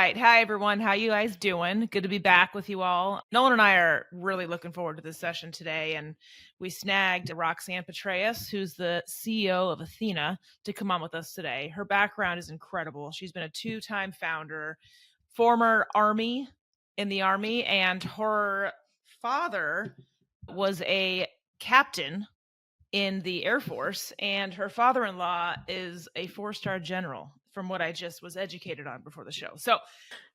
right. Hi, everyone. How you guys doing? Good to be back with you all. Nolan and I are really looking forward to this session today, and we snagged Roxanne Petraeus, who's the CEO of Ethena, to come on with us today. Her background is incredible. She's been a 2-time founder, former Army in the Army, and her father was a captain in the Air Force, and her father-in-law is a 4-star general, from what I just was educated on before the show. So,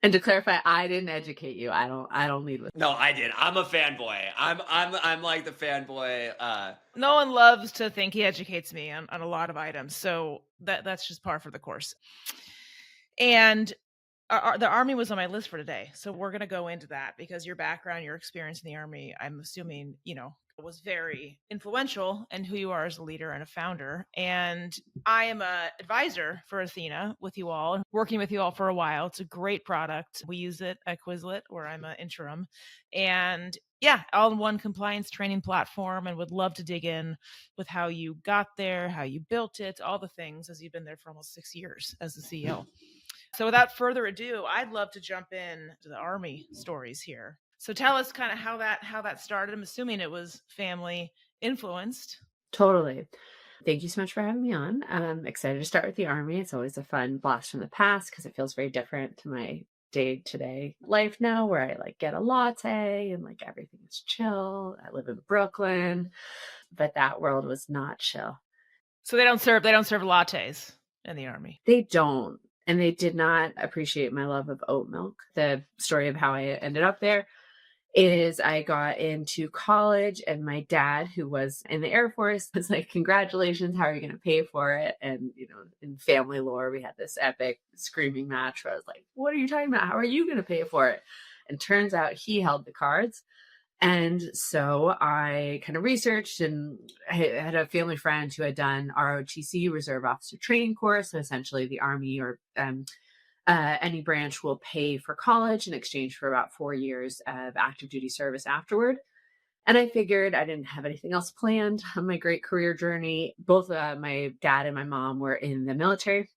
and to clarify, I didn't educate you. I don't lead with. No, I did. I'm a fanboy. I'm like the fanboy. Nolan loves to think he educates me on a lot of items, so that's just par for the course. And the Army was on my list for today, so we're going to go into that because your background, your experience in the Army, I'm assuming, was very influential in who you are as a leader and a founder. And I am an advisor for Ethena with you all, working with you all for a while. It's a great product. We use it at Quizlet, where I'm an interim. And yeah, all-in-one compliance training platform, and would love to dig in with how you got there, how you built it, all the things, as you've been there for almost 6 years as the CEO. So without further ado, I'd love to jump in to the Army stories here. So tell us kind of how that started. I'm assuming it was family influenced. Totally. Thank you so much for having me on. I'm excited to start with the Army. It's always a fun blast from the past because it feels very different to my day-to-day life now, where I get a latte and everything is chill. I live in Brooklyn, but that world was not chill. So they don't serve lattes in the Army. They don't. And they did not appreciate my love of oat milk. The story of how I ended up there is I got into college, and my dad, who was in the Air Force, was like, congratulations, how are you going to pay for it? And, in family lore, we had this epic screaming match where I was like, what are you talking about? How are you going to pay for it? And turns out he held the cards. And so I kind of researched, and I had a family friend who had done ROTC, Reserve Officer Training Course. So essentially the Army or any branch will pay for college in exchange for about 4 years of active duty service afterward. And I figured I didn't have anything else planned on my great career journey. Both my dad and my mom were in the military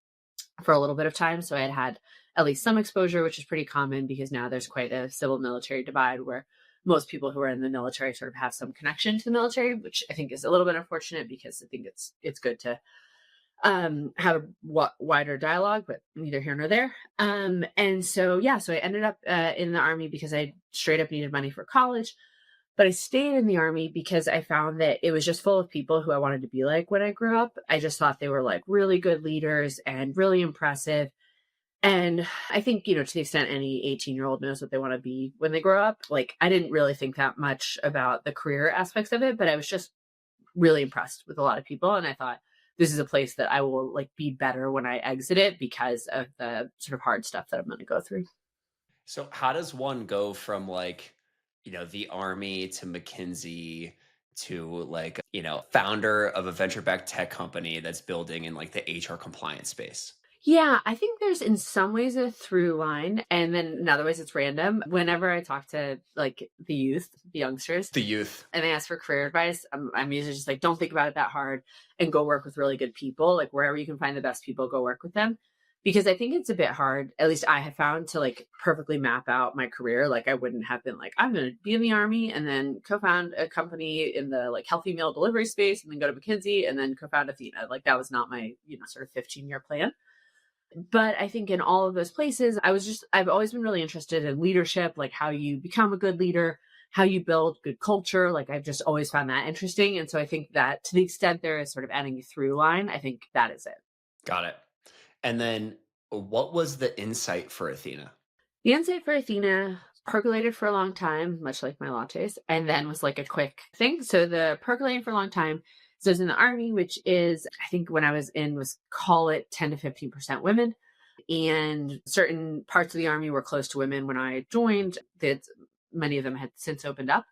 for a little bit of time. So I had had at least some exposure, which is pretty common because now there's quite a civil military divide where most people who are in the military sort of have some connection to the military, which I think is a little bit unfortunate because I think it's good to have a wider dialogue, but neither here nor there. And so I ended up in the Army because I straight up needed money for college. But I stayed in the Army because I found that it was just full of people who I wanted to be like when I grew up. I just thought they were really good leaders and really impressive. And I think, to the extent any 18-year-old knows what they want to be when they grow up, I didn't really think that much about the career aspects of it, but I was just really impressed with a lot of people. And I thought, this is a place that I will be better when I exit it because of the sort of hard stuff that I'm going to go through. So how does one go from the Army to McKinsey to founder of a venture-backed tech company that's building in the HR compliance space? Yeah, I think there's in some ways a through line, and then in other ways it's random. Whenever I talk to the youth, the youngsters, and they ask for career advice, I'm usually just don't think about it that hard and go work with really good people. Wherever you can find the best people, go work with them. Because I think it's a bit hard, at least I have found, to perfectly map out my career. I wouldn't have been I'm going to be in the Army and then co-found a company in the healthy meal delivery space and then go to McKinsey and then co-found Ethena. That was not my, sort of 15-year plan. But I think in all of those places, I've always been really interested in leadership, how you become a good leader, how you build good culture. I've just always found that interesting. And so I think that to the extent there is sort of any through line, I think that is it. Got it. And then what was the insight for Ethena? The insight for Ethena percolated for a long time, much like my lattes, and then was a quick thing. So the percolating for a long time. So I was in the Army, which is, I think when I was in, was call it 10 to 15% women. And certain parts of the Army were close to women when I joined. That many of them had since opened up.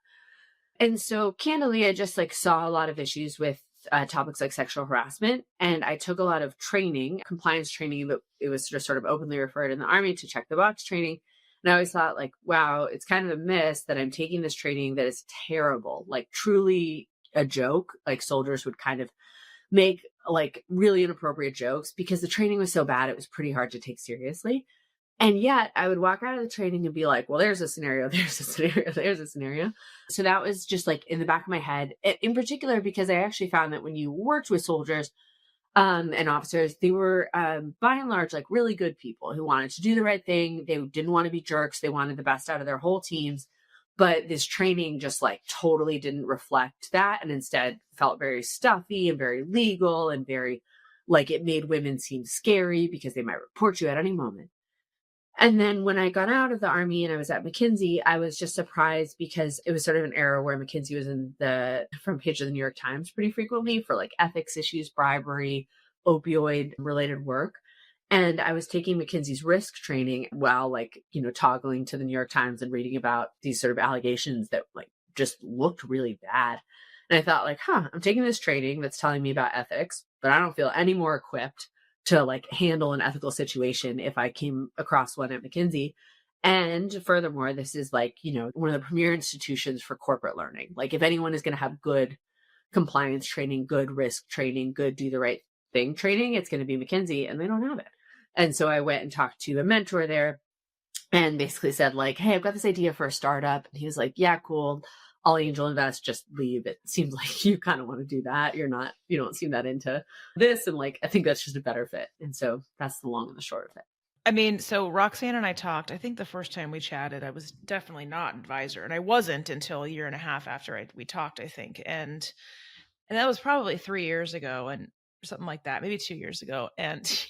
And so candidly, I just saw a lot of issues with topics like sexual harassment. And I took a lot of training, compliance training, but it was just sort of openly referred in the Army to check the box training. And I always thought wow, it's kind of a miss that I'm taking this training that is terrible, truly a joke. Soldiers would kind of make really inappropriate jokes because the training was so bad. It was pretty hard to take seriously. And yet I would walk out of the training and be like, well, there's a scenario, there's a scenario, there's a scenario. So that was just like in the back of my head, in particular, because I actually found that when you worked with soldiers, and officers, they were by and large like really good people who wanted to do the right thing. They didn't want to be jerks. They wanted the best out of their whole teams. But this training just like totally didn't reflect that, and instead felt very stuffy and very legal and very like it made women seem scary because they might report you at any moment. And then when I got out of the Army and I was at McKinsey, I was just surprised because it was sort of an era where McKinsey was in the front page of the New York Times pretty frequently for like ethics issues, bribery, opioid related work. And I was taking McKinsey's risk training while like, toggling to the New York Times and reading about these sort of allegations that like just looked really bad. And I thought like, I'm taking this training that's telling me about ethics, but I don't feel any more equipped to like handle an ethical situation if I came across one at McKinsey. And furthermore, this is like, one of the premier institutions for corporate learning. Like if anyone is going to have good compliance training, good risk training, good do the right thing training, it's going to be McKinsey, and they don't have it. And so I went and talked to a mentor there and basically said like, hey, I've got this idea for a startup. And he was like, yeah, cool. I'll angel invest, just leave. It seems like you kind of want to do that. You don't seem that into this. And like, I think that's just a better fit. And so that's the long and the short of it. I mean, so Roxanne and I talked, I think the first time we chatted, I was definitely not an advisor, and I wasn't until a year and a half after we talked, I think. And that was probably 3 years ago and something like that, maybe 2 years ago. And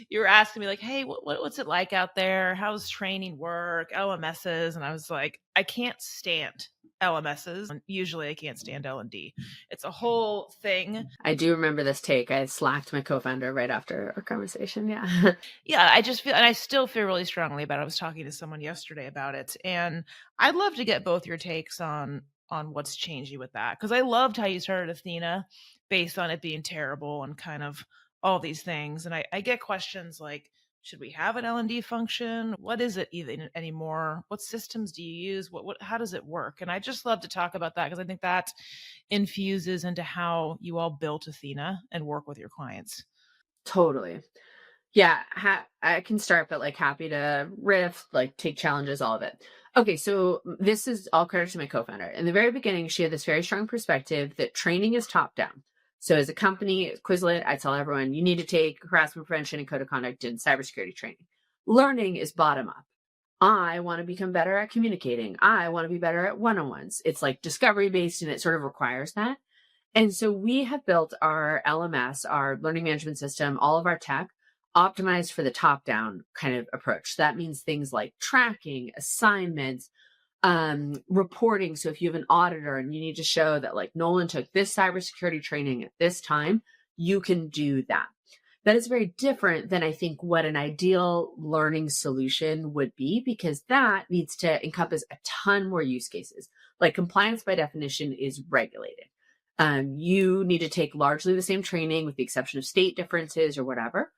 you were asking me like, hey, what's it like out there? How's training work, LMSs? And I was like, I can't stand LMSs. And usually I can't stand L&D. It's a whole thing. I do remember this take. I slacked my co-founder right after our conversation. Yeah. Yeah, I just feel, and I still feel really strongly about it. I was talking to someone yesterday about it, and I'd love to get both your takes on what's changing with that, because I loved how you started Ethena based on it being terrible and kind of all these things. And I get questions like, should we have an L&D function? What is it even anymore? What systems do you use? How does it work? And I just love to talk about that because I think that infuses into how you all built Ethena and work with your clients. Totally. Yeah, I can start, but like happy to riff, like take challenges, all of it. Okay, so this is all credit to my co-founder. In the very beginning, she had this very strong perspective that training is top down. So as a company, Quizlet, I tell everyone, you need to take harassment prevention and code of conduct and cybersecurity training. Learning is bottom up. I want to become better at communicating. I want to be better at one-on-ones. It's like discovery based and it sort of requires that. And so we have built our LMS, our learning management system, all of our tech optimized for the top-down kind of approach. So that means things like tracking, assignments, reporting. So if you have an auditor and you need to show that like Nolan took this cybersecurity training at this time, you can do that. That is very different than I think what an ideal learning solution would be, because that needs to encompass a ton more use cases. Like compliance by definition is regulated. You need to take largely the same training with the exception of state differences or whatever.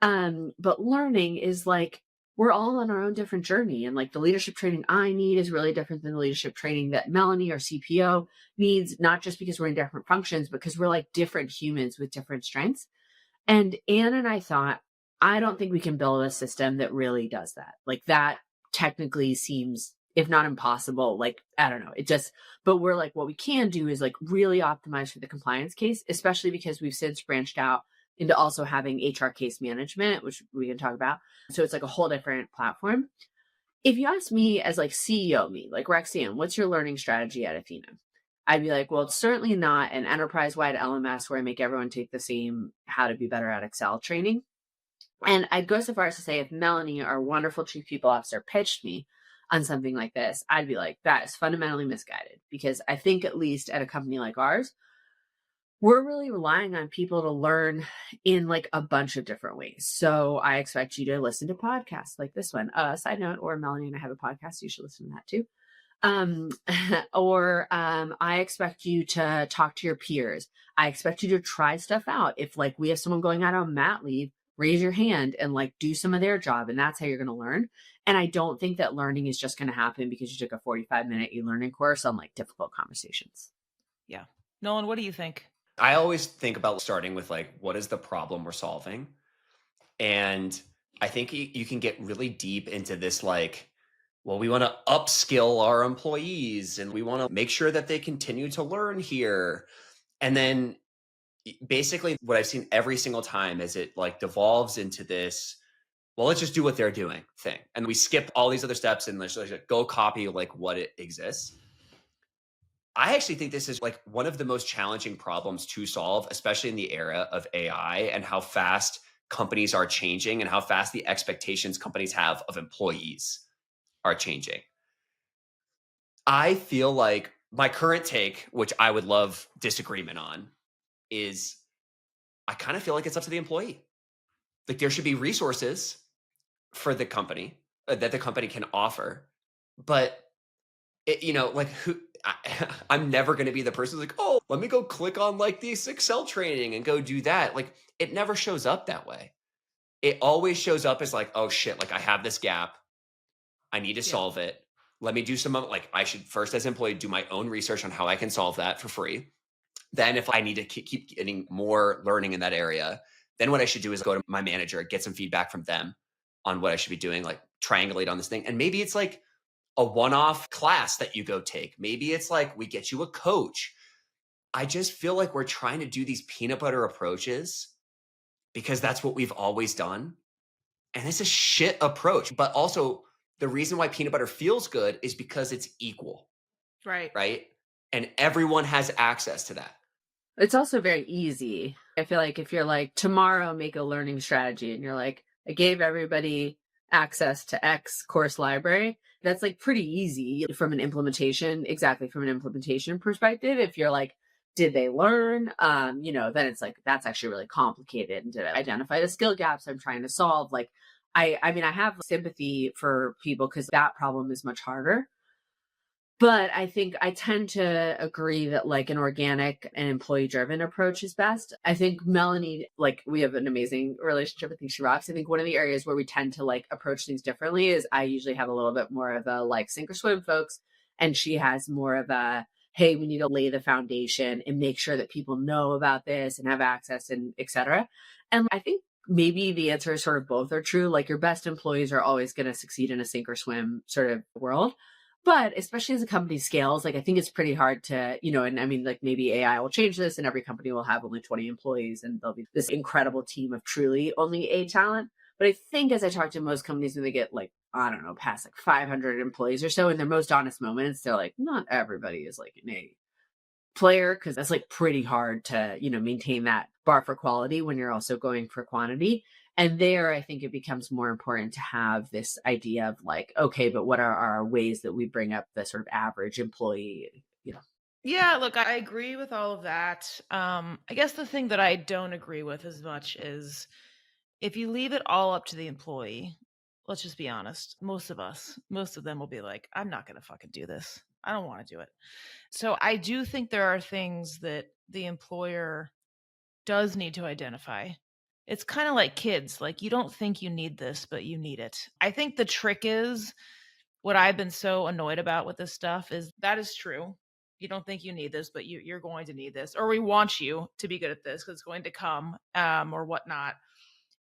But learning is like, we're all on our own different journey. And like the leadership training I need is really different than the leadership training that Melanie, our CPO, needs, not just because we're in different functions, because we're like different humans with different strengths. And Anne and I thought, I don't think we can build a system that really does that. Like that technically seems, if not impossible, like, I don't know, but we're like, what we can do is like really optimize for the compliance case, especially because we've since branched out into also having HR case management, which we can talk about. So it's like a whole different platform. If you ask me as like CEO me, like Roxanne, what's your learning strategy at Ethena? I'd be like, well, it's certainly not an enterprise-wide LMS where I make everyone take the same how to be better at Excel training. And I'd go so far as to say if Melanie, our wonderful chief people officer, pitched me on something like this, I'd be like, that is fundamentally misguided. Because I think at least at a company like ours, we're really relying on people to learn in like a bunch of different ways. So I expect you to listen to podcasts like this one. Side note, or Melanie and I have a podcast, so you should listen to that too. I expect you to talk to your peers. I expect you to try stuff out. If like we have someone going out on mat leave, raise your hand and like do some of their job. And that's how you're going to learn. And I don't think that learning is just going to happen because you took a 45-minute e-learning course on like difficult conversations. Yeah. Nolan, what do you think? I always think about starting with like, what is the problem we're solving? And I think you can get really deep into this like, well, we want to upskill our employees and we want to make sure that they continue to learn here. And then basically what I've seen every single time is it like devolves into this, well, let's just do what they're doing thing. And we skip all these other steps and let's just go copy like what it exists. I actually think this is like one of the most challenging problems to solve, especially in the era of AI and how fast companies are changing and how fast the expectations companies have of employees are changing. I feel like my current take, which I would love disagreement on, is I kind of feel like it's up to the employee. Like there should be resources for the company that the company can offer, but like I'm never going to be the person who's like, oh, let me go click on like this Excel training and go do that. Like it never shows up that way. It always shows up as like, oh shit, like I have this gap. I need to Yeah. solve it. Let me do some, like I should first as an employee do my own research on how I can solve that for free. Then if I need to keep getting more learning in that area, then what I should do is go to my manager, get some feedback from them on what I should be doing, like triangulate on this thing. And maybe it's like a one-off class that you go take. Maybe it's like we get you a coach. I just feel like we're trying to do these peanut butter approaches because that's what we've always done. And it's a shit approach. But also, the reason why peanut butter feels good is because it's equal, Right. right? And everyone has access to that. It's also very easy. I feel like if you're like, tomorrow make a learning strategy, and you're like, I gave everybody access to X course library, that's like pretty easy from an implementation, exactly from an implementation perspective. If you're like, did they learn? Then it's like, that's actually really complicated. And did I identify the skill gaps I'm trying to solve? Like, I mean, I have sympathy for people because that problem is much harder. But I think I tend to agree that like an organic and employee driven approach is best. I think Melanie, like we have an amazing relationship. I think she rocks. I think one of the areas where we tend to like approach things differently is I usually have a little bit more of a like sink or swim folks. And she has more of a, hey, we need to lay the foundation and make sure that people know about this and have access and et cetera. And I think maybe the answer is sort of both are true. Like your best employees are always going to succeed in a sink or swim sort of world. But especially as a company scales, like I think it's pretty hard to, and I mean, like maybe AI will change this and every company will have only 20 employees and there'll be this incredible team of truly only A talent. But I think as I talk to most companies, when they get like, I don't know, past like 500 employees or so in their most honest moments, they're like, not everybody is like an A player because that's like pretty hard to, maintain that bar for quality when you're also going for quantity. And there, I think it becomes more important to have this idea of like, okay, but what are our ways that we bring up the sort of average employee, Yeah, look, I agree with all of that. I guess the thing that I don't agree with as much is if you leave it all up to the employee, let's just be honest, most of them will be like, I'm not going to fucking do this. I don't want to do it. So I do think there are things that the employer does need to identify. It's kind of like kids. Like you don't think you need this, but you need it. I think the trick is what I've been so annoyed about with this stuff is that is true. You don't think you need this, but you're going to need this, or we want you to be good at this because it's going to come, or whatnot.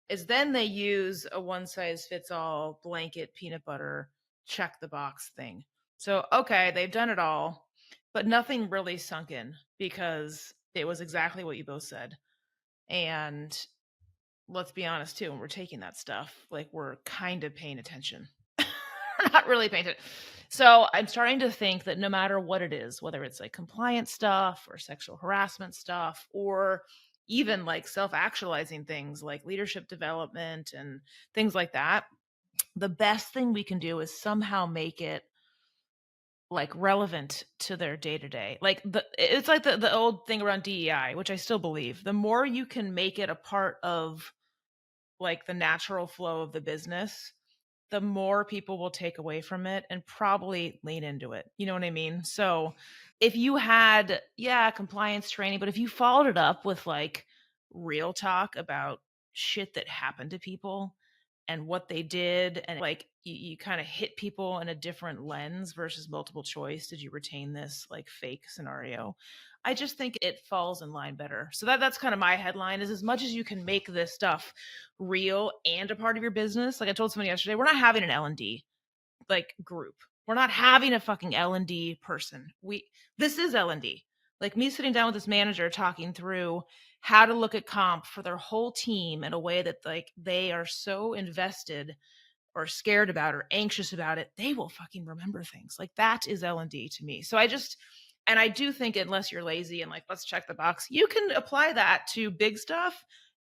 Is then they use a one size fits all blanket peanut butter check the box thing. So okay, they've done it all, but nothing really sunk in because it was exactly what you both said. And let's be honest too, when we're taking that stuff, like we're kind of paying attention. We're not really paying attention. So I'm starting to think that no matter what it is, whether it's like compliance stuff or sexual harassment stuff, or even like self-actualizing things like leadership development and things like that, the best thing we can do is somehow make it like relevant to their day to day. Like it's like the old thing around DEI, which I still believe. The more you can make it a part of like the natural flow of the business, the more people will take away from it and probably lean into it. You know what I mean? So if you had, compliance training, but if you followed it up with like real talk about shit that happened to people, and what they did, and like you kind of hit people in a different lens versus multiple choice. Did you retain this like fake scenario? I just think it falls in line better. So that's kind of my headline, is as much as you can make this stuff real and a part of your business. Like I told someone yesterday, we're not having an L&D like group. We're not having a fucking L&D person. This is L&D. Like me sitting down with this manager talking through how to look at comp for their whole team in a way that like they are so invested or scared about or anxious about it, they will fucking remember things. Like that is L&D to me. So I do think unless you're lazy and like, let's check the box, you can apply that to big stuff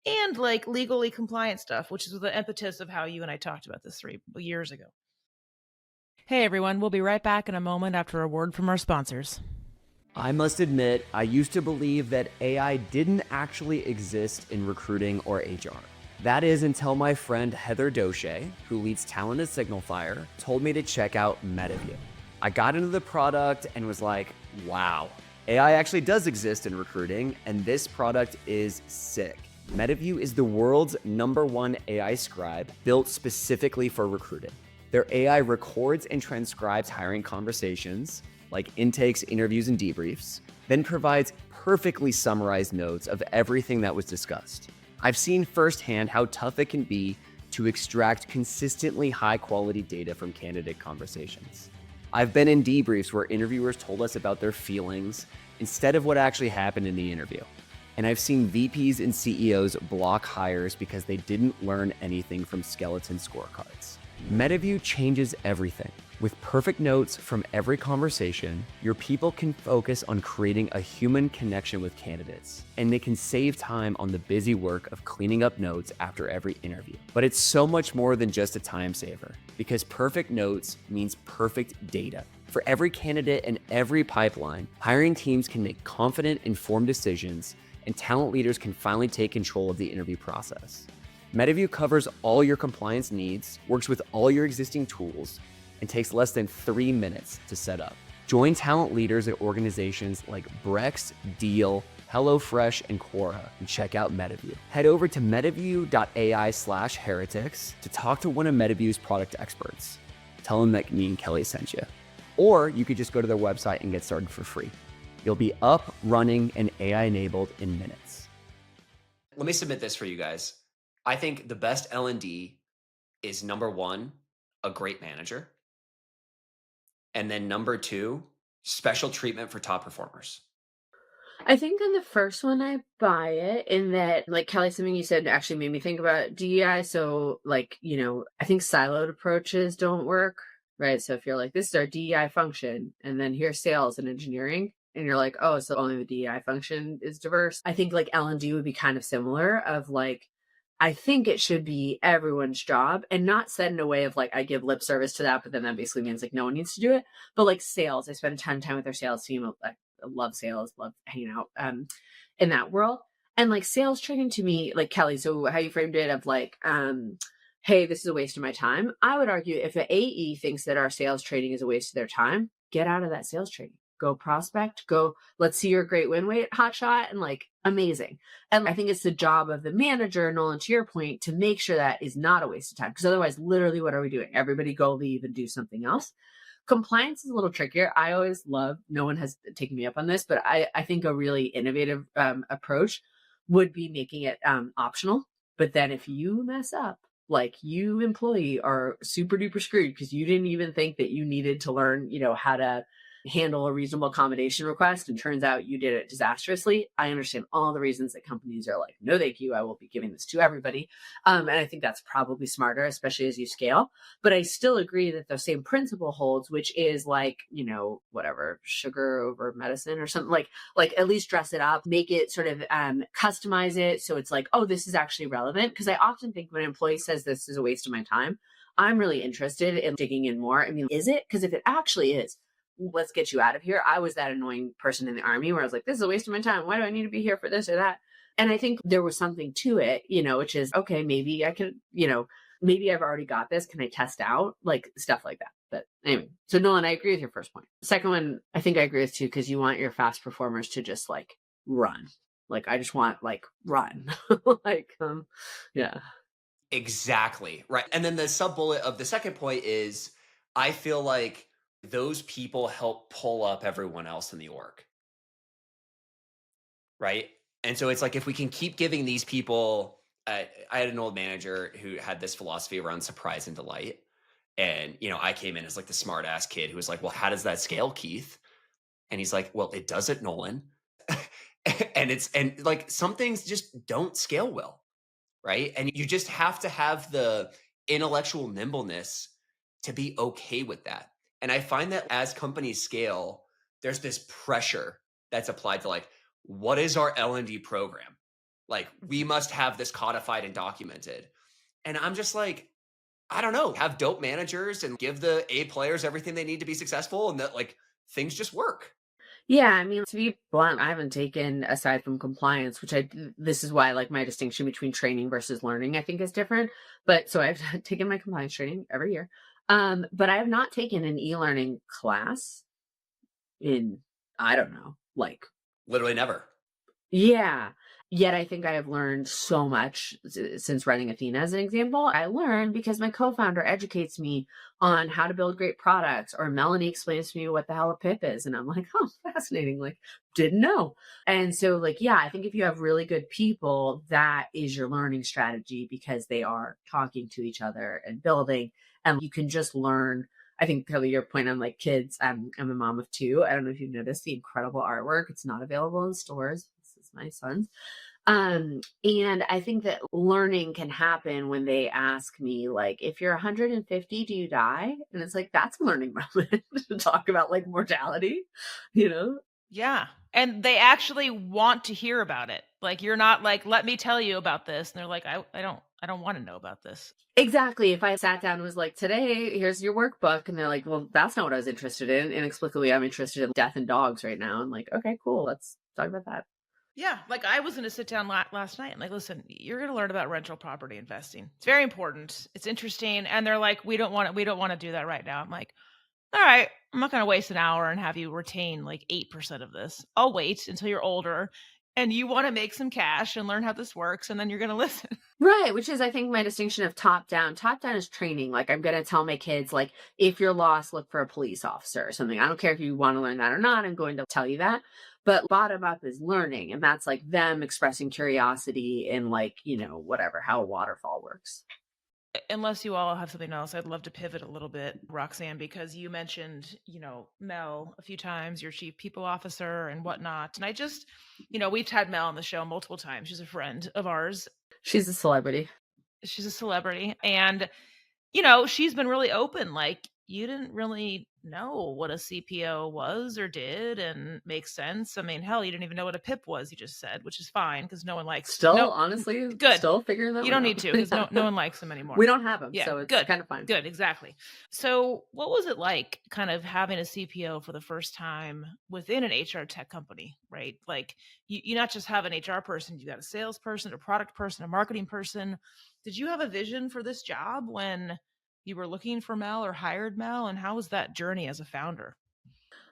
and like legally compliant stuff, which is the impetus of how you and I talked about this 3 years ago. Hey everyone, we'll be right back in a moment after a word from our sponsors. I must admit, I used to believe that AI didn't actually exist in recruiting or HR. That is until my friend Heather Doche, who leads talent at Signalfire, told me to check out Metaview. I got into the product and was like, wow, AI actually does exist in recruiting, and this product is sick. Metaview is the world's #1 AI scribe built specifically for recruiting. Their AI records and transcribes hiring conversations, like intakes, interviews, and debriefs, then provides perfectly summarized notes of everything that was discussed. I've seen firsthand how tough it can be to extract consistently high-quality data from candidate conversations. I've been in debriefs where interviewers told us about their feelings instead of what actually happened in the interview. And I've seen VPs and CEOs block hires because they didn't learn anything from skeleton scorecards. Metaview changes everything. With perfect notes from every conversation, your people can focus on creating a human connection with candidates, and they can save time on the busy work of cleaning up notes after every interview. But it's so much more than just a time saver, because perfect notes means perfect data. For every candidate and every pipeline, hiring teams can make confident, informed decisions, and talent leaders can finally take control of the interview process. Metaview covers all your compliance needs, works with all your existing tools, and takes less than 3 minutes to set up. Join talent leaders at organizations like Brex, Deal, HelloFresh, and Quora, and check out Metaview. Head over to metaview.ai/heretics to talk to one of Metaview's product experts. Tell them that me and Kelly sent you. Or you could just go to their website and get started for free. You'll be up, running, and AI-enabled in minutes. Let me submit this for you guys. I think the best L&D is #1, a great manager. And then #2, special treatment for top performers. I think on the first one, I buy it in that, like Kelly, something you said actually made me think about DEI. So like, I think siloed approaches don't work, right? So if you're like, this is our DEI function, and then here's sales and engineering, and you're like, oh, so only the DEI function is diverse. I think like L&D would be kind of similar of like, I think it should be everyone's job, and not said in a way of like, I give lip service to that, but then that basically means like no one needs to do it. But like sales, I spend a ton of time with their sales team. I love sales, love hanging out in that world. And like sales training to me, like Kelly, so how you framed it of like, hey, this is a waste of my time. I would argue if an AE thinks that our sales training is a waste of their time, get out of that sales training. Go prospect, go, let's see your great win rate, hotshot, and like amazing. And I think it's the job of the manager, Nolan, to your point, to make sure that is not a waste of time. Because otherwise, literally, what are we doing? Everybody go leave and do something else. Compliance is a little trickier. I always love, no one has taken me up on this, but I think a really innovative approach would be making it optional. But then if you mess up, like you employee are super duper screwed because you didn't even think that you needed to learn, how to handle a reasonable accommodation request, and turns out you did it disastrously. I understand all the reasons that companies are like, no, thank you. I will be giving this to everybody. And I think that's probably smarter, especially as you scale. But I still agree that the same principle holds, which is like, whatever, sugar over medicine or something, like at least dress it up, make it sort of customize it. So it's like, oh, this is actually relevant. Because I often think when an employee says this is a waste of my time, I'm really interested in digging in more. I mean, is it? Because if it actually is, let's get you out of here. I was that annoying person in the army where I was like, this is a waste of my time. Why do I need to be here for this or that? And I think there was something to it, which is, okay, maybe I could, maybe I've already got this. Can I test out? Like stuff like that. But anyway, so Nolan, I agree with your first point. Second one, I think I agree with too, because you want your fast performers to just like run. Like, I just want like run. Yeah. Exactly. Right. And then the sub bullet of the second point is I feel like those people help pull up everyone else in the org. Right. And so it's like if we can keep giving these people, I had an old manager who had this philosophy around surprise and delight. And, I came in as like the smart ass kid who was like, well, how does that scale, Keith? And he's like, well, it does it, Nolan. and like some things just don't scale well. Right. And you just have to have the intellectual nimbleness to be okay with that. And I find that as companies scale, there's this pressure that's applied to like, what is our L&D program? Like, we must have this codified and documented. And I'm just like, I don't know, have dope managers and give the A players everything they need to be successful, and that like things just work. Yeah, I mean, to be blunt, I haven't taken, aside from compliance, this is why like my distinction between training versus learning, I think is different. But so I've taken my compliance training every year. But I have not taken an e-learning class in, I don't know, like, Literally never. yeah. Yet I think I have learned so much since running Ethena as an example. I learned because my co-founder educates me on how to build great products, or Melanie explains to me what the hell a pip is. And I'm like, oh, fascinating. Like, didn't know. And so like, yeah, I think if you have really good people, that is your learning strategy, because they are talking to each other and building, and you can just learn. I think, Kelli, your point on like kids, I'm a mom of two. I don't know if you've noticed the incredible artwork. It's not available in stores. This is my son's. And I think that learning can happen when they ask me, like, if you're 150, do you die? And it's like, that's a learning moment to talk about like mortality, you know? Yeah. And they actually want to hear about it. Like, you're not like, let me tell you about this. And they're like, I don't want to know about this. Exactly. If I sat down and was like, today, here's your workbook. And they're like, well, that's not what I was interested in. Inexplicably, I'm interested in death and dogs right now. I'm like, okay, cool. Let's talk about that. Yeah. Like, I was going to sit down last night and like, listen, you're going to learn about rental property investing. It's very important. It's interesting. And they're like, we don't want to do that right now. I'm like, all right, I'm not going to waste an hour and have you retain like 8% of this. I'll wait until you're older and you want to make some cash and learn how this works, and then you're going to listen. Right, which is, I think, my distinction of top down. Top down is training. Like, I'm going to tell my kids, like, if you're lost, look for a police officer or something. I don't care if you want to learn that or not. I'm going to tell you that. But bottom up is learning. And that's like them expressing curiosity in like, whatever, how a waterfall works. Unless you all have something else, I'd love to pivot a little bit, Roxanne, because you mentioned, Mel a few times, your chief people officer and whatnot. And I just, we've had Mel on the show multiple times. She's a friend of ours. She's a celebrity. And, she's been really open. Like, you didn't really know what a CPO was or did, and makes sense. I mean, hell, you didn't even know what a PIP was, you just said, which is fine because no one likes. Honestly, good. Still figuring that. You don't need to, because no one likes them anymore. We don't have them, yeah, so it's good. kind of fine. Good, exactly. So, what was it like, kind of having a CPO for the first time within an HR tech company, right? Like, you not just have an HR person, you got a salesperson, a product person, a marketing person. Did you have a vision for this job when you were looking for Mel or hired Mel? And how was that journey as a founder?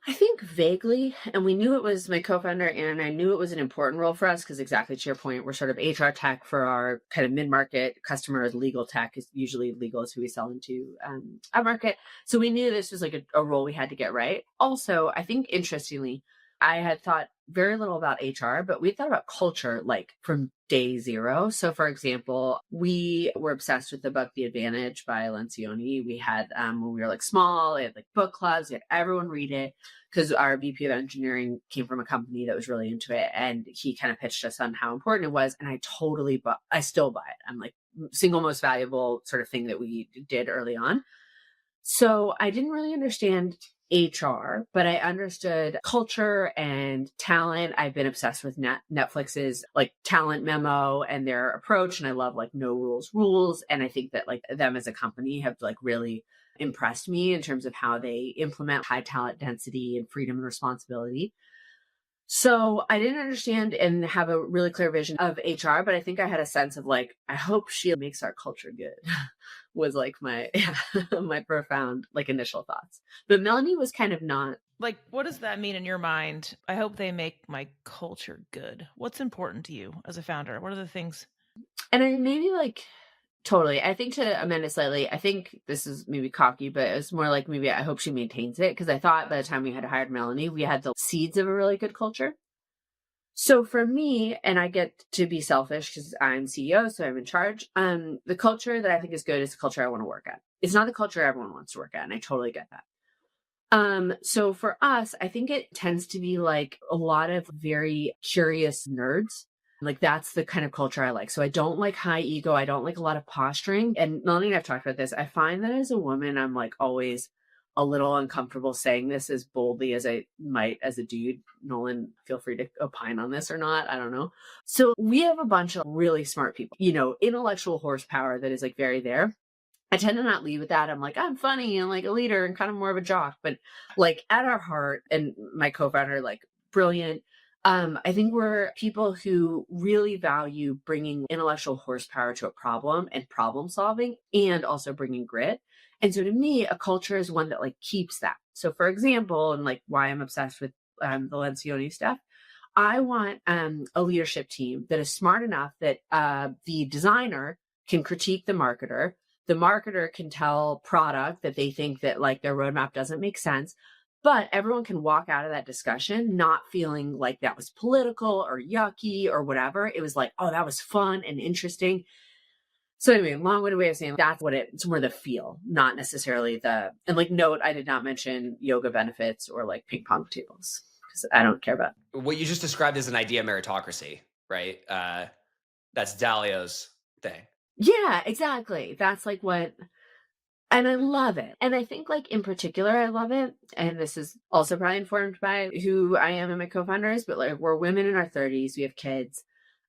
I think vaguely, and we knew it was my co-founder, and I knew it was an important role for us because, exactly to your point, we're sort of HR tech for our kind of mid-market customers. Legal tech is usually legal is who we sell into our market. So we knew this was like a role we had to get right. Also, I think interestingly, I had thought very little about HR, but we thought about culture like from day zero. So for example, we were obsessed with the book The Advantage by Lencioni. We had, when we were like small, we had like book clubs, we had everyone read it because our VP of engineering came from a company that was really into it. And he kind of pitched us on how important it was. And I still buy it. I'm like, single most valuable sort of thing that we did early on. So I didn't really understand HR, but I understood culture and talent. I've been obsessed with Netflix's like talent memo and their approach. And I love like no rules. And I think that like them as a company have like really impressed me in terms of how they implement high talent density and freedom and responsibility. So I didn't understand and have a really clear vision of HR, but I think I had a sense of like, I hope she makes our culture good was like my profound like initial thoughts. But Melanie was kind of not. Like, what does that mean in your mind? I hope they make my culture good. What's important to you as a founder? What are the things? And I maybe like Totally. I think to amend it slightly, I think this is maybe cocky, but it's more like maybe I hope she maintains it, because I thought by the time we had hired Melanie, we had the seeds of a really good culture. So for me, and I get to be selfish because I'm CEO, so I'm in charge. The culture that I think is good is the culture I want to work at. It's not the culture everyone wants to work at, and I totally get that. So for us, I think it tends to be like a lot of very curious nerds. Like that's the kind of culture I like. So I don't like high ego. I don't like a lot of posturing. And Melanie and I've talked about this. I find that as a woman, I'm like always a little uncomfortable saying this as boldly as I might as a dude. Nolan, feel free to opine on this or not. I don't know. So we have a bunch of really smart people, intellectual horsepower that is like very there. I tend to not lead with that. I'm like, I'm funny and like a leader and kind of more of a jock, but like at our heart, and my co-founder, like brilliant. I think we're people who really value bringing intellectual horsepower to a problem and problem solving, and also bringing grit. And so to me, a culture is one that like keeps that. So for example, and like why I'm obsessed with the Lencioni stuff, I want a leadership team that is smart enough that the designer can critique the marketer can tell product that they think that like their roadmap doesn't make sense, but everyone can walk out of that discussion not feeling like that was political or yucky or whatever. It was like, oh, that was fun and interesting. So anyway, long-winded way of saying that's what it's more the feel, not necessarily and like note, I did not mention yoga benefits or like ping pong tables because I don't care about what you just described as an idea of meritocracy, right? That's Dalio's thing. Yeah, exactly. That's like and I love it. And I think like in particular, I love it. And this is also probably informed by who I am and my co-founders, but like we're women in our 30s, we have kids.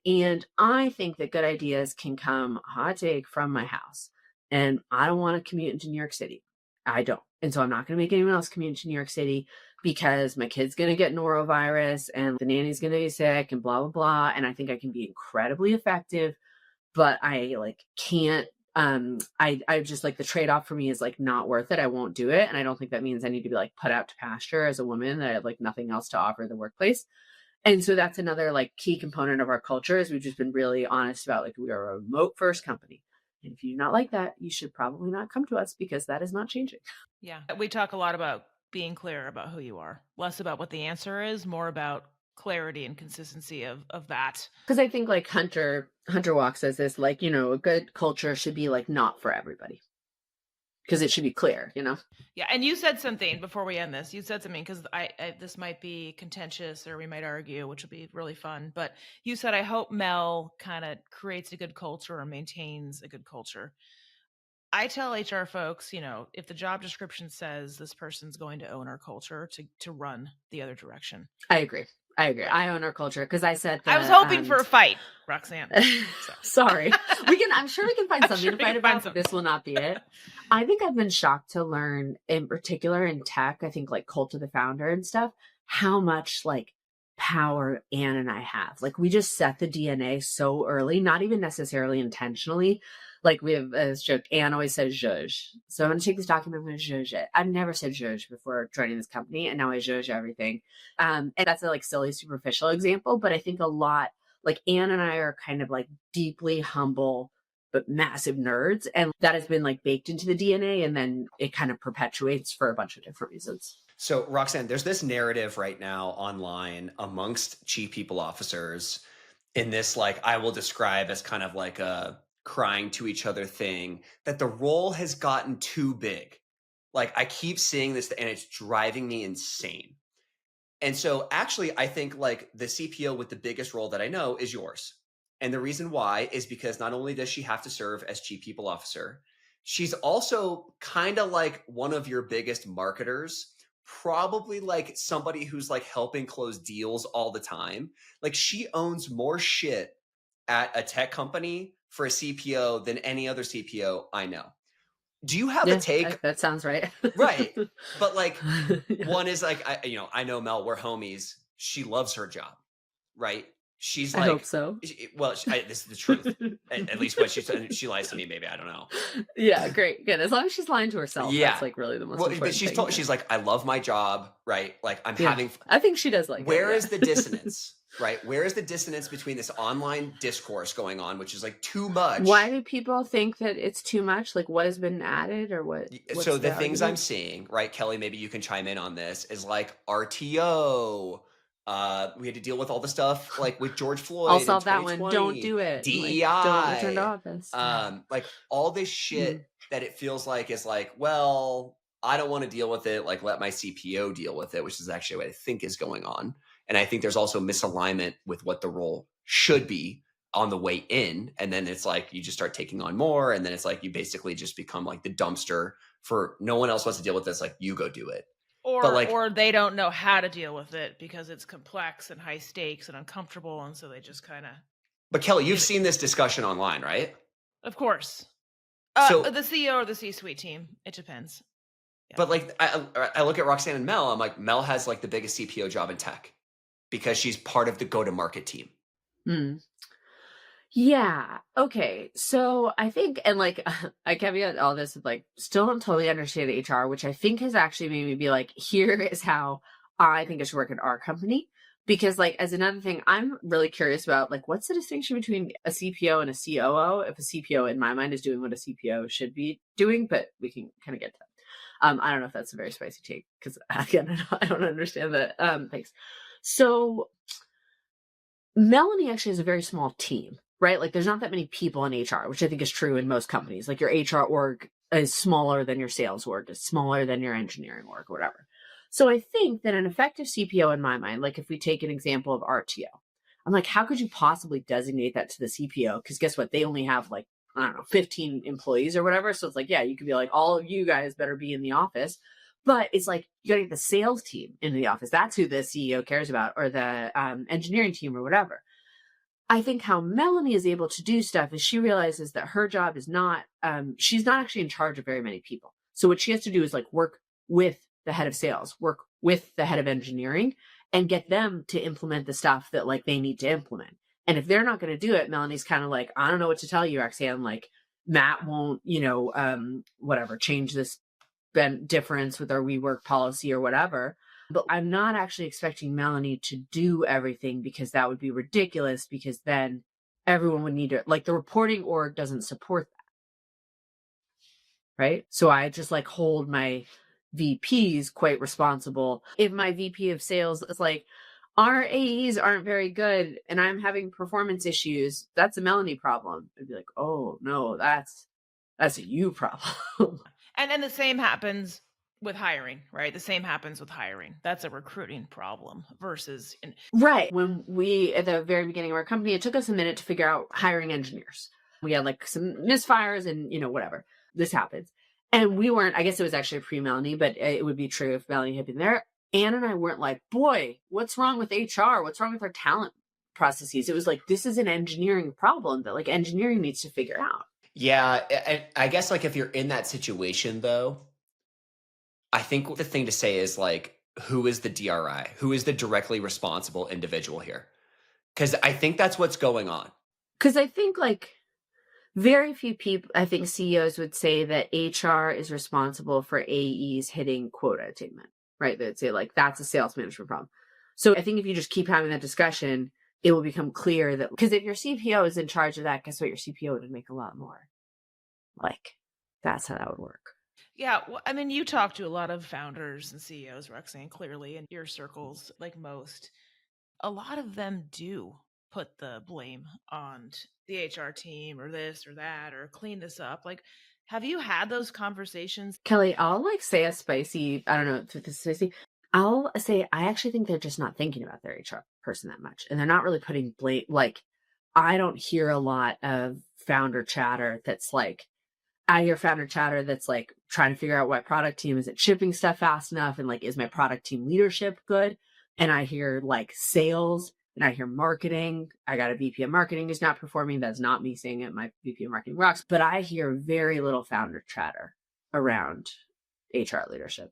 And I think that good ideas can come, hot take, from my house. And I don't want to commute into New York City. I don't. And so I'm not going to make anyone else commute to New York City because my kid's going to get norovirus and the nanny's going to be sick and blah, blah, blah. And I think I can be incredibly effective, but I like can't. I just like the trade-off for me is like not worth it. I won't do it. And I don't think that means I need to be like put out to pasture as a woman that I have like nothing else to offer the workplace. And so that's another like key component of our culture is we've just been really honest about like we are a remote first company. And if you do not like that, you should probably not come to us because that is not changing. Yeah. We talk a lot about being clear about who you are, less about what the answer is, more about clarity and consistency of that. Because I think like Hunter Walk says this, like, a good culture should be like not for everybody. Because it should be clear, Yeah. And you said something before we end this. You said something because I this might be contentious or we might argue, which will be really fun. But you said, I hope Mel kind of creates a good culture or maintains a good culture. I tell HR folks, if the job description says this person's going to own our culture to run the other direction. I agree. I own our culture because I said that, I was hoping for a fight, Roxanne. So. Sorry. I'm sure we can find something to fight about, but this will not be it. I think I've been shocked to learn, in particular in tech, I think like cult of the founder and stuff, how much like power Anne and I have. Like we just set the DNA so early, not even necessarily intentionally. Like we have this joke, Anne always says zhuzh. So I'm going to take this document, I'm going to zhuzh it. I've never said zhuzh before joining this company, and now I zhuzh everything. And that's a like silly, superficial example, but I think a lot, like Anne and I are kind of like deeply humble, but massive nerds. And that has been like baked into the DNA, and then it kind of perpetuates for a bunch of different reasons. So Roxanne, there's this narrative right now online amongst chief people officers in this, like, I will describe as kind of like a crying to each other thing, that the role has gotten too big. Like I keep seeing this and it's driving me insane. And so actually I think like the CPO with the biggest role that I know is yours. And the reason why is because not only does she have to serve as chief people officer, she's also kind of like one of your biggest marketers, probably like somebody who's like helping close deals all the time. Like she owns more shit at a tech company for a CPO than any other CPO I know. Do you have a take? That sounds right. Right. But like one is like, I know Mel, we're homies. She loves her job, right? She's like, I hope so. This is the truth. At least when she lies to me, maybe, I don't know. Yeah, great. Good. As long as she's lying to herself, that's like really the most important thing. She's like, I love my job, right? Like I'm having. I think she does like Where is the dissonance? right? Where is the dissonance between this online discourse going on, which is like too much? Why do people think that it's too much? Like, what has been added, or what's So the the things I'm argument? seeing, right, Kelly, maybe you can chime in on this, is like RTO. We had to deal with all the stuff like with George I'll Floyd in solve that one. Don't 2020, do it. Like, don't return to DEI, office. like all this Mm. shit that it feels like is like, well, I don't want to deal with it. Like, let my CPO deal with it, which is actually what I think is going on. And I think there's also misalignment with what the role should be on the way in. And then it's like you just start taking on more. And then it's like you basically just become like the dumpster for no one else wants to deal with this. Like, you go do it. But like, Or they don't know how to deal with it because it's complex and high stakes and uncomfortable, and so they just kind of. but Kelly, you've seen this discussion online, right? Of course. So The CEO or the C-suite team, it depends. But like, I look at Roxanne and Mel. I'm like, Mel has like the biggest CPO job in tech because she's part of the go-to-market team. Mm. Yeah. Okay. So I think, and like, I caveat all this with like, still don't totally understand HR, which I think has actually made me be like, here is how I think it should work in our company. Because like, as another thing, I'm really curious about like, what's the distinction between a CPO and a COO? If a CPO in my mind is doing what a CPO should be doing, but we can kind of get to that. I don't know if that's a very spicy take because again, I don't understand that. Thanks. So Melanie actually has a very small team, right? Like there's not that many people in HR, which I think is true in most companies. Like your HR org is smaller than your sales org, is smaller than your engineering org, or whatever. So I think that an effective CPO in my mind, like if we take an example of RTO, I'm like, how could you possibly designate that to the CPO? Because guess what? They only have like, I don't know, 15 employees or whatever. So it's like, yeah, you could be like, all of you guys better be in the office. But it's like, you gotta get the sales team into the office. That's who the CEO cares about, or the engineering team or whatever. I think how Melanie is able to do stuff is she realizes that her job is not, she's not actually in charge of very many people. So what she has to do is like work with the head of sales, work with the head of engineering, and get them to implement the stuff that like they need to implement. And if they're not going to do it, Melanie's kind of like, I don't know what to tell you, Roxanne. Like Matt won't, whatever, change this difference with our WeWork policy or whatever. But I'm not actually expecting Melanie to do everything because that would be ridiculous, because then everyone would need to, like the reporting org doesn't support that. Right. So I just like hold my VPs quite responsible. If my VP of sales is like, our AEs aren't very good and I'm having performance issues, that's a Melanie problem. I'd be like, oh no, that's a you problem. And then the same happens with hiring, right? The same happens with hiring. That's a recruiting problem versus right. When we, at the very beginning of our company, it took us a minute to figure out hiring engineers. We had like some misfires and, whatever. This happens. And we weren't, I guess it was actually pre-Melanie, but it would be true if Melanie had been there. Anne and I weren't like, boy, what's wrong with HR? What's wrong with our talent processes? It was like, this is an engineering problem that like engineering needs to figure out. Yeah. I guess like if you're in that situation though, I think the thing to say is like, who is the DRI? Who is the directly responsible individual here? Because I think that's what's going on. Because I think like very few people, I think CEOs would say that HR is responsible for AEs hitting quota attainment, right? They'd say like, that's a sales management problem. So I think if you just keep having that discussion, it will become clear that, because if your CPO is in charge of that, guess what? Your CPO would make a lot more. Like, that's how that would work. Yeah. Well, I mean, you talk to a lot of founders and CEOs, Roxanne, clearly in your circles, like most. A lot of them do put the blame on the HR team or this or that or clean this up. Like, have you had those conversations? Kelly, I'll like say a spicy, I don't know if this is spicy. I'll say, I actually think they're just not thinking about their HR person that much. And they're not really putting blame. Like, I don't hear a lot of founder chatter that's like, I hear founder chatter that's like trying to figure out what product team, is it shipping stuff fast enough? And like, is my product team leadership good? And I hear like sales and I hear marketing. I got a VP of marketing who's not performing. That's not me saying it. My VP of marketing rocks. But I hear very little founder chatter around HR leadership.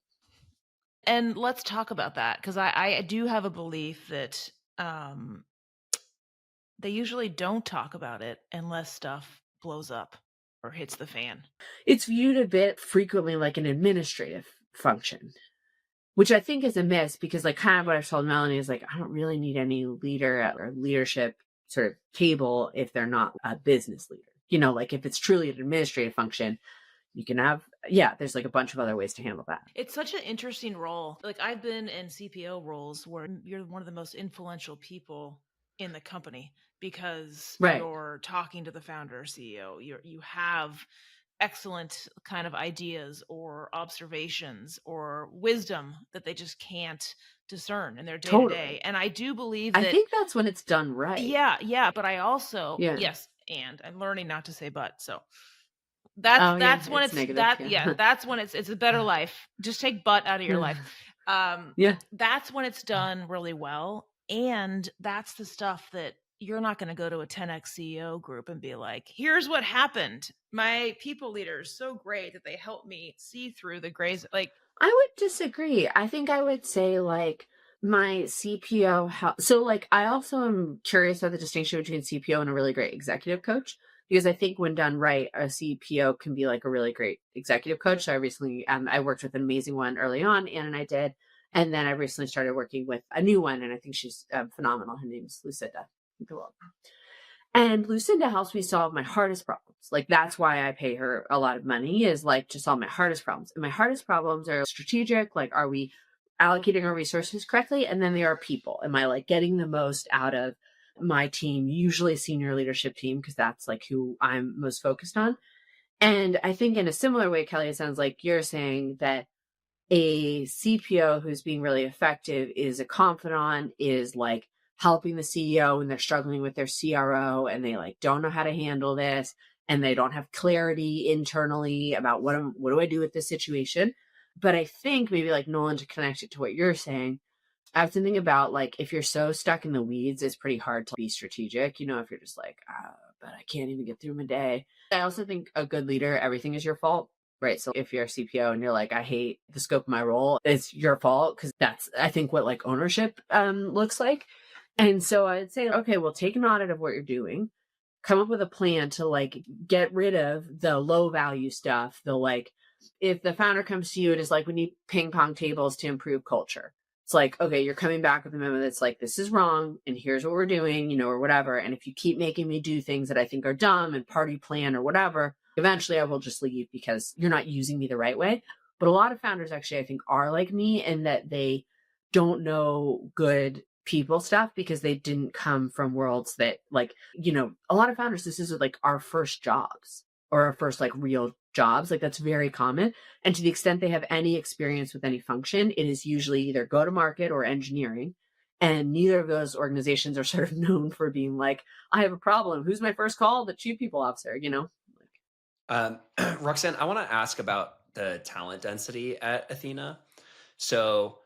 And let's talk about that, because I do have a belief that they usually don't talk about it unless stuff blows up or hits the fan. It's viewed a bit frequently like an administrative function. which I think is a miss, because like kind of what I've told Melanie is like, I don't really need any leader at our leadership sort of table if they're not a business leader. You know, like if it's truly an administrative function, you can have, there's like a bunch of other ways to handle that. It's such an interesting role. Like I've been in CPO roles where you're one of the most influential people in the company because Right. you're talking to the founder or CEO. You have excellent kind of ideas or observations or wisdom that they just can't discern in their day to day. Totally. And I do believe that I think that's when it's done right. Yeah. But I also, Yeah. yes, and I'm learning not to say but. So Oh, that's yeah, when it's it's negative, that yeah. that's when it's a better life. Just take but out of your life. Yeah. That's when it's done really well. And that's the stuff that you're not going to go to a 10x CEO group and be like, here's what happened. My people leader is so great that they helped me see through the grays. Like, I would disagree. I think I would say like my CPO, so like I also am curious about the distinction between CPO and a really great executive coach, because I think when done right, a CPO can be like a really great executive coach. So I recently, I worked with an amazing one early on, Anne and I did. And then I recently started working with a new one, and I think she's phenomenal. Her name is Lucinda. And Lucinda helps me solve my hardest problems. Like that's why I pay her a lot of money, is like to solve my hardest problems. And my hardest problems are strategic. Like, are we allocating our resources correctly? And then there are people. Am I like getting the most out of my team, usually senior leadership team, because that's like who I'm most focused on. And I think in a similar way, Kelly, it sounds like you're saying that a CPO who's being really effective is a confidant, is like helping the CEO when they're struggling with their CRO and they like don't know how to handle this and they don't have clarity internally about what do I do with this situation. But I think maybe like Nolan, to connect it to what you're saying, I have to think about like if you're so stuck in the weeds, it's pretty hard to be strategic. You know, if you're just like, but I can't even get through my day. I also think a good leader, everything is your fault. Right. So if you're a CPO and you're like, I hate the scope of my role, it's your fault, because that's, I think, what like ownership looks like. And so I'd say, okay, well, take an audit of what you're doing, come up with a plan to like get rid of the low value stuff. The like, if the founder comes to you and is like, we need ping pong tables to improve culture. It's like, okay, you're coming back with a memo that's like, this is wrong and here's what we're doing, you know, or whatever. And if you keep making me do things that I think are dumb and party plan or whatever, eventually I will just leave because you're not using me the right way. But a lot of founders actually, I think, are like me in that they don't know good people stuff because they didn't come from worlds that like, you know, a lot of founders, this is like our first jobs or our first like real jobs. Like that's very common. And to the extent they have any experience with any function, it is usually either go to market or engineering. And neither of those organizations are sort of known for being like, I have a problem. Who's my first call? The chief people officer, you know? Roxanne, I want to ask about the talent density at Ethena. So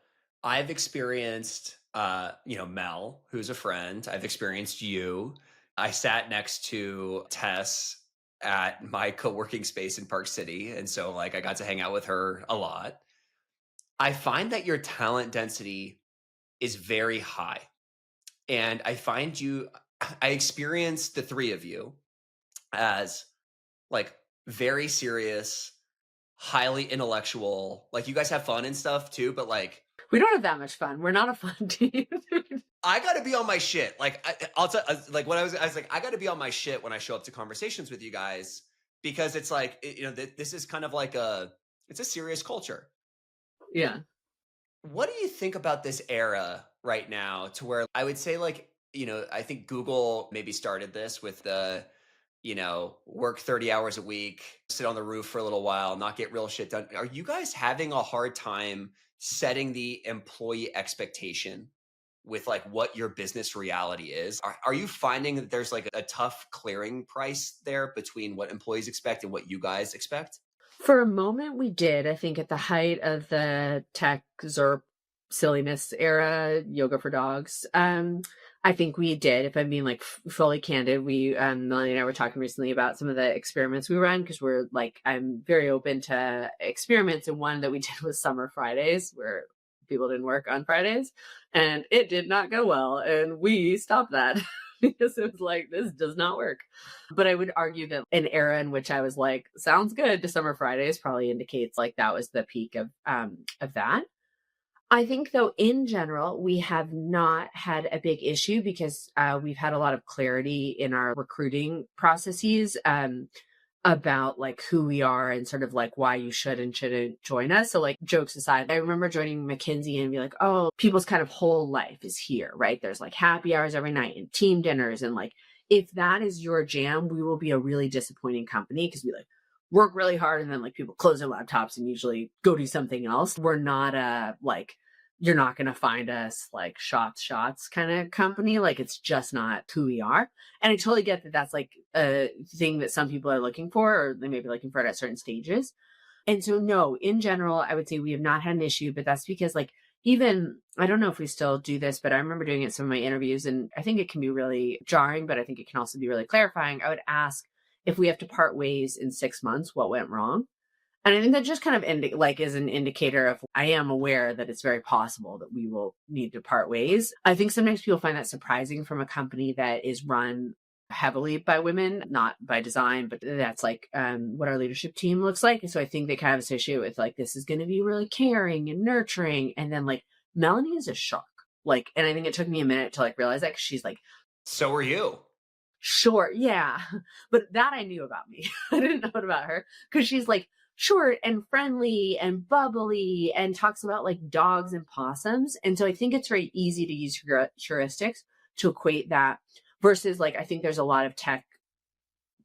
I've experienced, Mel, who's a friend. I've experienced you. I sat next to Tess at my co-working space in Park City. And so like I got to hang out with her a lot. I find that your talent density is very high. And I experience the three of you as like very serious, highly intellectual. Like you guys have fun and stuff too, but like we don't have that much fun. We're not a fun team. I got to be on my shit. Like I'll tell, like when I was like, I got to be on my shit when I show up to conversations with you guys, because it's like, this is kind of like it's a serious culture. Yeah. What do you think about this era right now, to where I would say like, I think Google maybe started this with the, work 30 hours a week, sit on the roof for a little while, not get real shit done. Are you guys having a hard time setting the employee expectation with like what your business reality is? Are you finding that there's like a tough clearing price there between what employees expect and what you guys expect? For a moment we did. I think at the height of the tech ZERP silliness era, yoga for dogs, I think we did. If I'm being like fully candid, Melanie and I were talking recently about some of the experiments we run, because we're like, I'm very open to experiments, and one that we did was summer Fridays, where people didn't work on Fridays, and it did not go well, and we stopped that because it was like, this does not work. But I would argue that an era in which I was like, sounds good to summer Fridays, probably indicates like that was the peak of that. I think, though, in general, we have not had a big issue because we've had a lot of clarity in our recruiting processes about like who we are and sort of like why you should and shouldn't join us. So like jokes aside, I remember joining McKinsey and be like, oh, people's kind of whole life is here, right? There's like happy hours every night and team dinners. And like, if that is your jam, we will be a really disappointing company because we like work really hard and then like people close their laptops and usually go do something else. We're not like, you're not going to find us like shots kind of company. Like it's just not who we are. And I totally get that that's like a thing that some people are looking for, or they may be looking for it at certain stages. And so no, in general, I would say we have not had an issue, but that's because like, even, I don't know if we still do this, but I remember doing it in some of my interviews, and I think it can be really jarring, but I think it can also be really clarifying. I would ask if we have to part ways in 6 months, what went wrong? And I think that just kind of is an indicator of, I am aware that it's very possible that we will need to part ways. I think sometimes people find that surprising from a company that is run heavily by women, not by design, but that's like what our leadership team looks like. And so I think they kind of associate with like, this is going to be really caring and nurturing. And then like Melanie is a shark. Like, and I think it took me a minute to like realize that, 'cause she's like, So are you. short. Yeah. But that I knew about me. I didn't know it about her because she's like short and friendly and bubbly and talks about like dogs and possums. And so I think it's very easy to use heuristics to equate that versus like, I think there's a lot of tech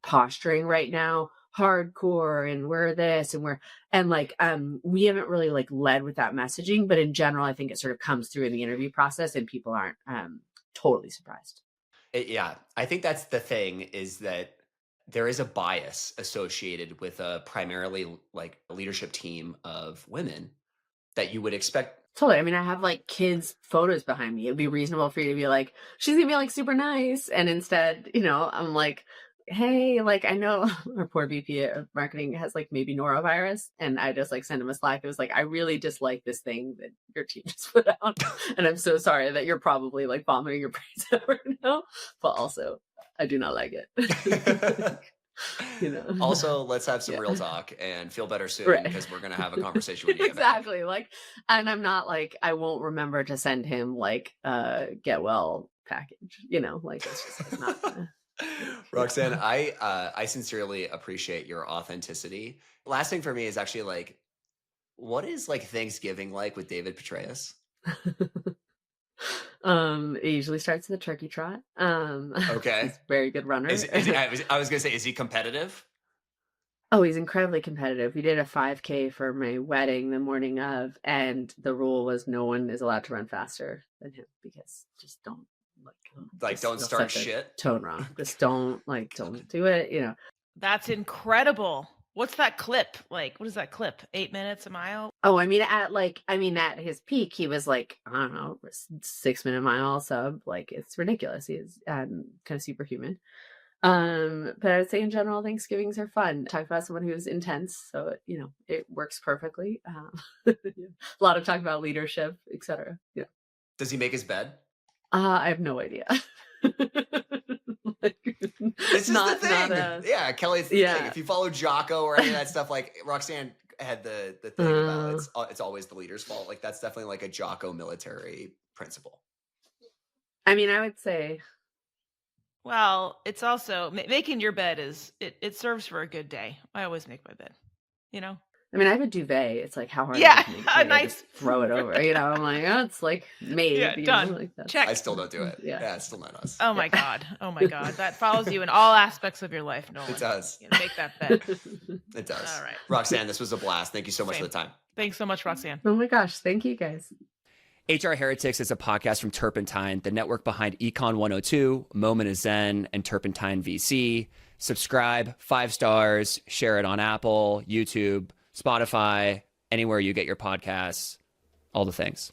posturing right now, hardcore, and we're this and we're, and like, we haven't really like led with that messaging, but in general, I think it sort of comes through in the interview process and people aren't totally surprised. Yeah, I think that's the thing, is that there is a bias associated with a primarily like a leadership team of women that you would expect. Totally. I mean, I have like kids' photos behind me. It'd be reasonable for you to be like, she's gonna be like super nice. And instead, you know, I'm like, hey, like I know our poor VP of marketing has like maybe norovirus. And I just like send him a Slack. It was like, I really dislike this thing that your team just put out. And I'm so sorry that you're probably like vomiting your brains out right now. But also, I do not like it. You know. Also, let's have some Yeah. real talk and feel better soon, Right. because we're going to have a conversation when you get back. Exactly. Like, and I'm not like, I won't remember to send him like get well package, you know, like it's just like, not gonna. Roxanne, I sincerely appreciate your authenticity. Last thing for me is actually like, what is like Thanksgiving like with David Petraeus? It usually starts with a turkey trot. Okay. He's a very good runner. I was gonna say, is he competitive? Oh, he's incredibly competitive. We did a 5K for my wedding the morning of, and the rule was no one is allowed to run faster than him because just don't Don't start shit. Tone wrong. Just don't do it. You know. That's incredible. What's that clip? Like, what is that clip? 8 minutes a mile? Oh, I mean, at his peak, he was like, I don't know, 6-minute mile sub. Like, it's ridiculous. He is kind of superhuman. But I would say in general, Thanksgivings are fun. Talk about someone who's intense, so you know it works perfectly. A lot of talk about leadership, etc. Yeah. Does he make his bed? I have no idea. This is the thing. Yeah, Kelly's the thing. If you follow Jocko or any of that stuff, like Roxanne had the thing about it's always the leader's fault. Like that's definitely like a Jocko military principle. I mean, I would say. Well, it's also making your bed it serves for a good day. I always make my bed, you know? I mean, I have a duvet. It's like how hard Yeah, it is to make it. nice. I just throw it over. You know, I'm like, oh, it's like made. Yeah, you done. know, like that. Check. I still don't do it. Yeah. It's still not us. Oh my God. Oh my God. That follows you in all aspects of your life, Nolan. It does. You know, make that bed. It does. All right. Roxanne, this was a blast. Thank you so much Same. for the time. Thanks so much, Roxanne. Oh my gosh, thank you guys. HR Heretics is a podcast from Turpentine, the network behind Econ 102, Moment of Zen, and Turpentine VC. Subscribe, 5 stars, share it on Apple, YouTube, Spotify, anywhere you get your podcasts, all the things.